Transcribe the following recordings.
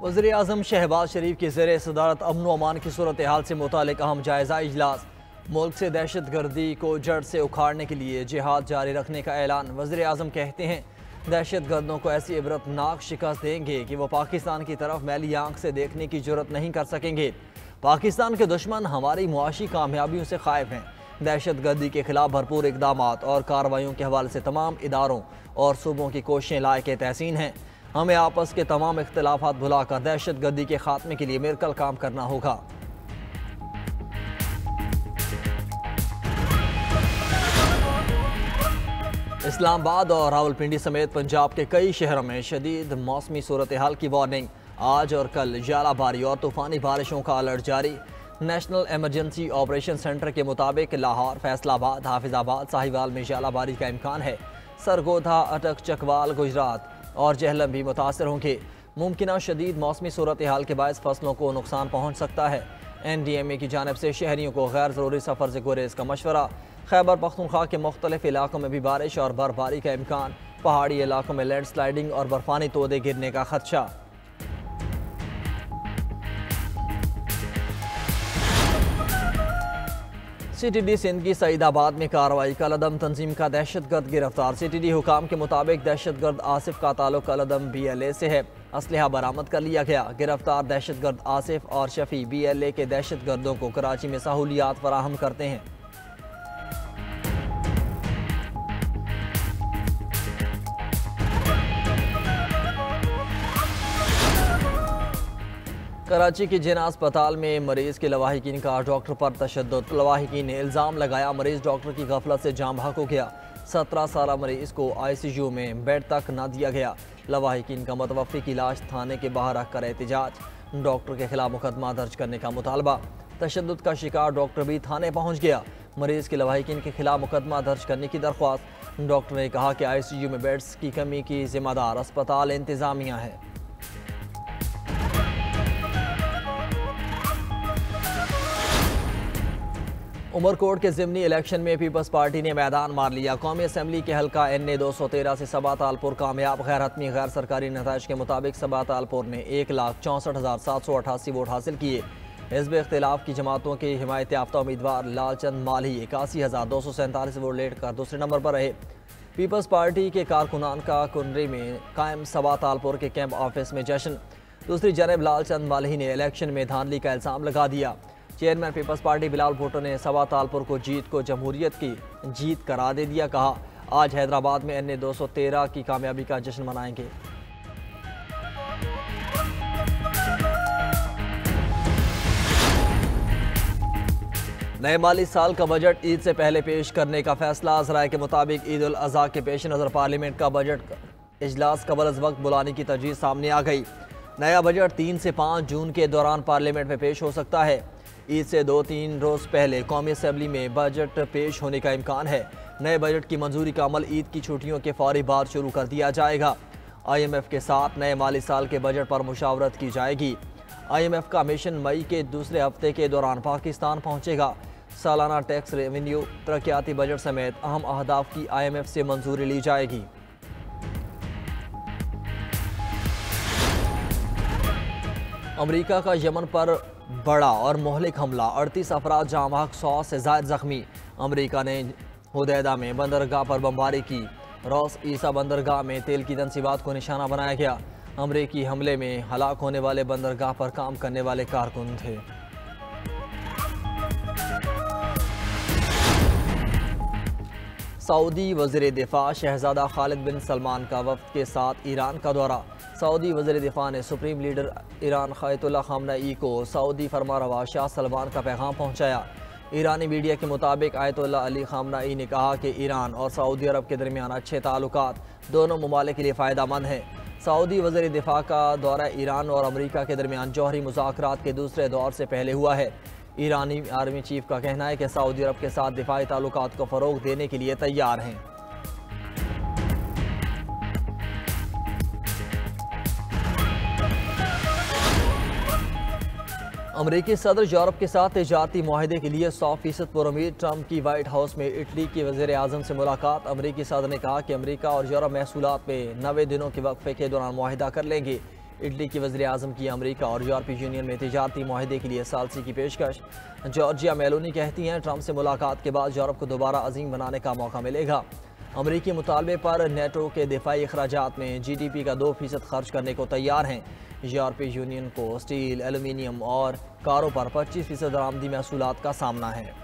वज़ीर-ए-आज़म शहबाज शरीफ की ज़ेर सदारत अमन व अमान की सूरत हाल से मुतालिक अहम जायज़ा इजलास। मुल्क से दहशत गर्दी को जड़ से उखाड़ने के लिए जिहाद जारी रखने का ऐलान। वज़ीर-ए-आज़म कहते हैं दहशत गर्दों को ऐसी इबरतनाक शिकस्त देंगे कि वो पाकिस्तान की तरफ मैली आंख से देखने की जुर्रत नहीं कर सकेंगे। पाकिस्तान के दुश्मन हमारी मुआशी कामयाबियों से खाइफ हैं। दहशत गर्दी के खिलाफ भरपूर इकदाम और कार्रवाइयों के हवाले से तमाम इदारों और सूबों की कोशिशें लायक तहसीन हैं। हमें आपस के तमाम इख्तिलाफात भुलाकर दहशत गर्दी के खात्मे के लिए मिलकर काम करना होगा। इस्लामाबाद और रावलपिंडी समेत पंजाब के कई शहरों में शदीद मौसमी सूरत हाल की वार्निंग। आज और कल जालाबारी और तूफानी बारिशों का अलर्ट जारी। नेशनल इमरजेंसी ऑपरेशन सेंटर के मुताबिक लाहौर, फैसलाबाद, हाफिजाबाद, साहिवाल में जालाबारी का इम्कान है। सरगोधा, अटक, चकवाल, गुजरात और जहलम भी मुतासर होंगे। मुमकिन शदीद मौसमी सूरत हाल के बायस फसलों को नुकसान पहुँच सकता है। NDMA की जानिब से शहरियों को गैर ज़रूरी सफ़र से गुरेज का मशवरा। खैबर पख्तूनख्वा के मुख्तलिफ इलाकों में भी बारिश और बर्फबारी का इम्कान। पहाड़ी इलाकों में लैंड स्लाइडिंग और बर्फानी तोदे गिरने का खदशा। CTD सिंध की सईदाबाद में कार्रवाई। कलदम तंजीम का दहशतगर्द गिरफ्तार। CTD हुकाम के मुताबिक दहशतगर्द आसिफ का ताल्लुक कलदम BLA से है। असलहा बरामद कर लिया गया। गिरफ्तार दहशतगर्द आसिफ और शफी BLA के दहशतगर्दों को कराची में सहूलियात फराहम करते हैं। कराची के जिना अस्पताल में मरीज के लवाहिकीन का डॉक्टर पर तशद्दुद। लवाहिकीन ने इल्ज़ाम लगाया मरीज डॉक्टर की गफलत से जाँ बहक हो गया। 17 साला मरीज को ICU में बेड तक न दिया गया। लवाहिकीन का मुतवफ़्फ़ी की लाश थाने के बाहर रख कर एहतिजाज। डॉक्टर के खिलाफ मुकदमा दर्ज करने का मुतालबा। तशद्दुद का शिकार डॉक्टर भी थाने पहुँच गया। मरीज के लवाहिकीन के खिलाफ मुकदमा दर्ज करने की दरख्वास्त। डॉक्टर ने कहा कि ICU में बेड्स की कमी की जिम्मेदार अस्पताल इंतज़ामिया है। उमरकोट के ज़िमनी इलेक्शन में पीपल्स पार्टी ने मैदान मार लिया। कौमी असम्बली के हल्का NA 213 से सबा तालपुर कामयाब। गैर हतमी गैर सरकारी नताइज के मुताबिक सबा तालपुर ने 1,64,788 वोट हासिल किए। हिज़्ब इख्तिलाफ की जमातों के हिमायत याफ्ता उम्मीदवार लालचंद मालही 81,247 वोट लेट कर दूसरे नंबर पर रहे। पीपल्स पार्टी के कारकुनान का कुनरी में कायम सबा तालपुर के कैंप ऑफिस में जश्न। दूसरी जानब लालचंद मालही ने इलेक्शन में धांधली का इल्ज़ाम लगा दिया। Chairman Peoples Party Bilawal Bhutto ने सबा तालपुर को जीत को जमहूरियत की जीत करार दे दिया। कहा आज हैदराबाद में NA 213 की कामयाबी का जश्न मनाएंगे। नए माली साल का बजट ईद से पहले पेश करने का फैसला। ज़राए के मुताबिक ईद उल अज़हा के पेश नज़र पार्लियामेंट का बजट इजलास कबल अज़ वक्त बुलाने की तजवीज़ सामने आ गई। नया बजट 3 से 5 जून के दौरान पार्लियामेंट में पेश हो सकता है। ईद से 2-3 रोज़ पहले कौमी असम्बली में बजट पेश होने का इम्कान है। नए बजट की मंजूरी का अमल ईद की छुट्टियों के फौरी बाद शुरू कर दिया जाएगा। IMF के साथ नए माली साल के बजट पर मुशावरत की जाएगी। IMF का मिशन मई के दूसरे हफ्ते के दौरान पाकिस्तान पहुँचेगा। सालाना टैक्स रेवेन्यू, तरक्याती बजट समेत अहम अहदाफ की IMF से मंजूरी ली जाएगी। अमरीका का यमन पर बड़ा और मोहलिक हमला। 38 अफराद जाँ बहक, 100 से ज़ायद ज़ख्मी। अमरीका ने हुदैदा में बंदरगाह पर बमबारी की। रॉस ईसा बंदरगाह में तेल की तनसीबात को निशाना बनाया गया। अमरीकी हमले में हलाक होने वाले बंदरगाह पर काम करने वाले कारकुन थे। सऊदी वज़ीर दिफा शहजादा खालिद बिन सलमान का वफ़द के साथ ईरान का दौरा। सऊदी वज़ीर दिफा ने सुप्रीम लीडर ईरान आयतुल्लाह ख़ामनेई को सऊदी फरमारवा शाह सलमान का पैगाम पहुँचाया। ईरानी मीडिया के मुताबिक आयतुल्लाह अली ख़ामनेई ने कहा कि ईरान और सऊदी अरब के दरमियान अच्छे ताल्लुकात दोनों ममालिक के लिए फ़ायदेमंद हैं। सऊदी वज़ीर दिफा का दौरा ईरान और अमरीका के दरमियान जौहरी मुज़ाकरात के दूसरे दौर से पहले हुआ है। ईरानी आर्मी चीफ का कहना है कि सऊदी अरब के साथ दिफाई ताल्लुकात को फ़रोग़ देने के लिए तैयार हैं। अमरीकी सदर यूरोप के साथ तिजारती मुआहदे के लिए 100% पुरुमीद। ट्रंप की वाइट हाउस में इटली के वज़ीर आज़म से मुलाकात। अमरीकी सदर ने कहा कि अमरीका और यूरोप महसूलात में 90 दिनों के वक्फे के दौरान मुआहदा कर लेंगे। इटली की वज़ीर आज़म की अमेरिका और यूरोपीय यूनियन में तिजारती मुआहदे के लिए सालसी की पेशकश। जॉर्जिया मेलोनी कहती हैं ट्रंप से मुलाकात के बाद यूरोप को दोबारा अजीम बनाने का मौका मिलेगा। अमरीकी मुतालबे पर नेटो के दिफाई अखराजात में GDP का 2% खर्च करने को तैयार हैं। यूरोपीय यूनियन को स्टील, एल्यूमीनियम और कारों पर 25% दरामदी महसूलात का सामना है।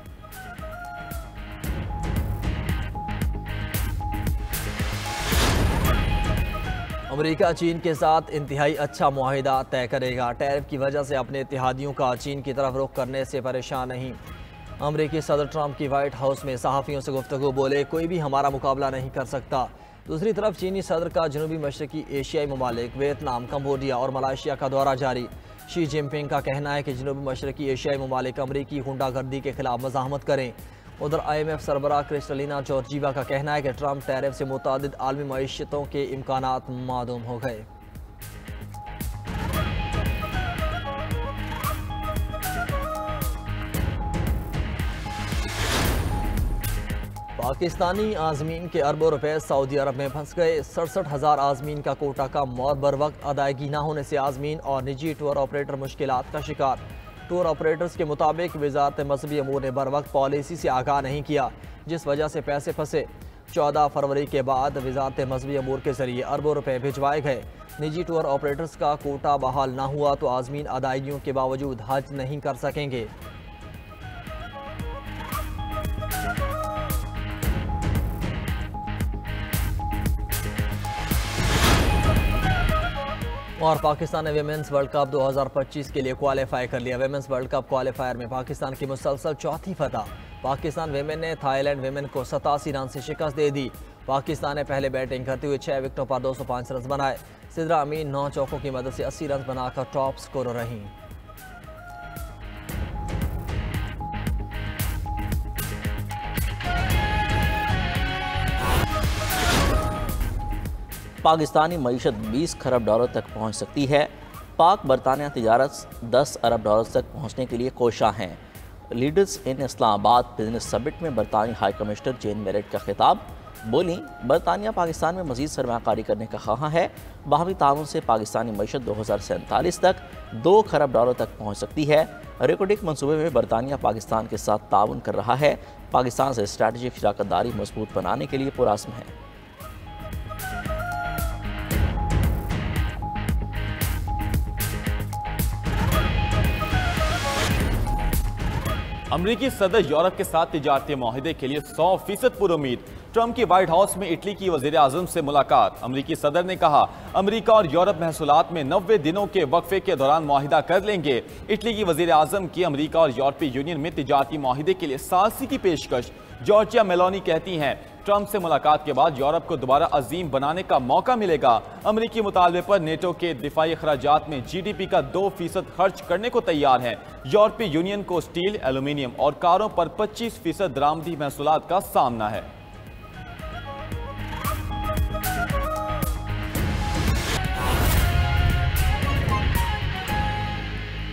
अमेरिका चीन के साथ इंतहाई अच्छा मुआहिदा तय करेगा। टैरिफ की वजह से अपने इत्तेहादियों का चीन की तरफ रुख करने से परेशान नहीं। अमेरिकी सदर ट्रंप की व्हाइट हाउस में सहाफ़ियों से गुफ्तगू, बोले कोई भी हमारा मुकाबला नहीं कर सकता। दूसरी तरफ चीनी सदर का जनूबी मशरकी एशियाई ममालिक वियतनाम, कंबोडिया और मलेशिया का दौरा जारी। शी जिनपिंग का कहना है कि जनूबी मशरकी एशियाई ममालिक अमरीकी गुंडागर्दी के खिलाफ मज़ाहमत करें। उधर IMF सरबराह क्रिस्टलिना जॉर्जीवा का कहना है कि ट्रंप टैरिफ से मुतादिद आलमी मईशतों के इम्कानात मादूम हो गए। पाकिस्तानी आज़मीन के अरबों रुपए सऊदी अरब में फंस गए। 67,000 आज़मीन का कोटा का बर वक्त अदायगी न होने से आज़मीन और निजी टूर ऑपरेटर मुश्किलात का शिकार। टूर ऑपरेटर्स के मुताबिक वजारत मजहबी अमूर ने बर वक्त पॉलिसी से आगाह नहीं किया, जिस वजह से पैसे फंसे। 14 फरवरी के बाद वजारत मजहबी अमूर के जरिए अरबों रुपए भिजवाए गए। निजी टूर ऑपरेटर्स का कोटा बहाल न हुआ तो आज़मीन अदायगियों के बावजूद हज नहीं कर सकेंगे। और पाकिस्तान ने विमेंस वर्ल्ड कप 2025 के लिए क्वालिफाई कर लिया। विमेंस वर्ल्ड कप क्वालिफायर में पाकिस्तान की मुसलसल चौथी फतह। पाकिस्तान विमेन ने थाईलैंड विमेन को 87 रन से शिकस्त दे दी। पाकिस्तान ने पहले बैटिंग करते हुए 6 विकेटों पर 205 रन बनाए। सिद्रा अमीन 9 चौकों की मदद से 80 रन बनाकर टॉप स्कोरर रहीं। पाकिस्तानी मईशत 20 खरब डॉलर तक पहुंच सकती है। पाक बरतानिया तिजारत 10 अरब डॉलर तक पहुंचने के लिए कोशां हैं। Leaders in Islamabad business summit में बरतानी हाई कमिश्नर जेन मेरेट का खिताब। बोली, बरतानिया पाकिस्तान में मजीद सरमायाकारी करने का ख्वाह है। बाहमी ताउन से पाकिस्तानी मईशत 2047 तक 2 खरब डॉलर तक पहुँच सकती है। रेकोडिक मनसूबे में बरतानिया पाकिस्तान के साथ ताउन कर रहा है। पाकिस्तान से स्ट्रैटेजिक शराकतदारी मजबूत बनाने के लिए पुरअज़्म है। अमरीकी सदर यूरोप के साथ तिजारती मुआहदे के लिए 100% पुरुमीद। ट्रंप की व्हाइट हाउस में इटली की वज़ीर आज़म से मुलाकात। अमरीकी सदर ने कहा अमरीका और यूरोप महसूलात में 90 दिनों के वक्फे के दौरान मुआहिदा कर लेंगे। इटली की वज़ीर आज़म की अमरीका और यूरोपीय यूनियन में तिजारती मुआहिदे के लिए सालसी की पेशकश। जॉर्जिया मेलोनी कहती हैं ट्रंप से मुलाकात के बाद यूरोप को दोबारा अजीम बनाने का मौका मिलेगा। अमरीकी मुतालबे पर नेटो के दिफाई अखराजात में GDP का 2% खर्च करने को तैयार है। यूरोपीय यूनियन को स्टील, एल्यूमीनियम और कारों पर 25% दरामदी महसूलात का सामना है।